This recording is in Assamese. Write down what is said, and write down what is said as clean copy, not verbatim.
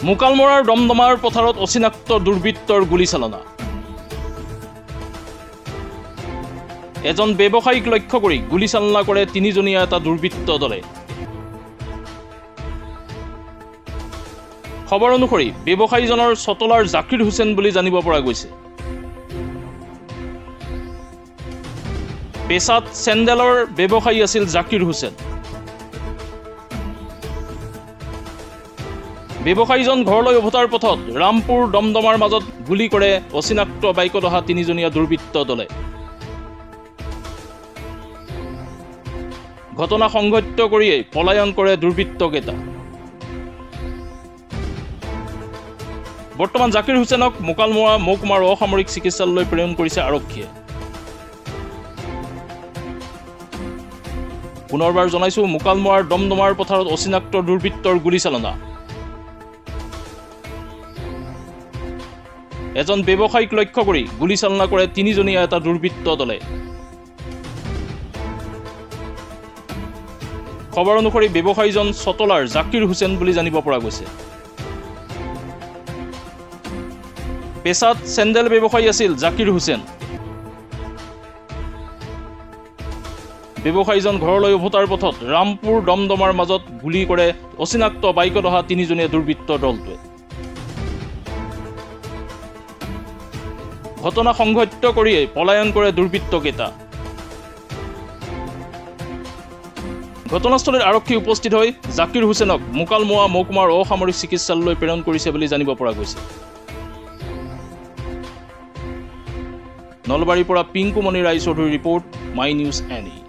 মোকালমৰাৰ দমদমাৰ পথাৰত অচিনাক্ত দুৰ্বৃত্তৰ গুলীচালনা। এজন ব্যৱসায়ীক লক্ষ্য কৰি গুলীচালনা কৰে তিনিজনীয়া এটা দুৰ্বৃত্ত দলে। খবৰ অনুসৰি ব্যৱসায়ীজনৰ চতলাৰ জাকিৰ হুছেইন বুলি জানিব পৰা গৈছে। পেছাত চেণ্ডেলৰ ব্যৱসায়ী আছিল জাকিৰ হুছেইন। ব্যৱসায়ীজন ঘৰলৈ উভতাৰ পথত ৰামপুৰ দমদমাৰ মাজত গুলী কৰে অচিনাক্ত বাইকত অহা তিনিজনীয়া দুৰ্বৃত্ত দলে। ঘটনা সংঘটিত কৰিয়েই পলায়ন কৰে দুৰ্বৃত্তকেইটা। বৰ্তমান জাকিৰ হুছেইনক মোকালমৰা মহকুমাৰ অসামৰিক চিকিৎসালয়লৈ প্ৰেৰণ কৰিছে আৰক্ষীয়ে। পুনৰবাৰ জনাইছো, মোকালমৰাৰ দমদমাৰ পথাৰত অচিনাক্ত দুৰ্বৃত্তৰ গুলীচালনা। এজন ব্যৱসায়ীক লক্ষ্য কৰি গুলীচালনা কৰে তিনিজনীয়া এটা দুৰ্বৃত্ত দলে। খবৰ অনুসৰি ব্যৱসায়ীজন চতলাৰ জাকিৰ হুছেইন বুলি জানিব পৰা গৈছে। পেছাত চেণ্ডেল ব্যৱসায়ী আছিল জাকিৰ হুছেইন। ব্যৱসায়ীজন ঘৰলৈ উভতাৰ পথত ৰামপুৰ দমদমাৰ মাজত গুলী কৰে অচিনাক্ত বাইকত অহা তিনিজনীয়া দুৰ্বৃত্ত দলটোৱে। ঘটনা সংঘটিত কৰিয়েই পলায়ন কৰে দুৰ্বৃত্তকেইটা। ঘটনাস্থলীত আৰক্ষী উপস্থিত হৈ জাকিৰ হুছেইনক মোকালমৰা মহকুমাৰ অসামৰিক চিকিৎসালয়লৈ প্ৰেৰণ কৰিছে বুলি জানিব পৰা গৈছে। নলবাৰীৰ পৰা Pinkumoni ৰায়চৌধুৰীৰ report, my news any.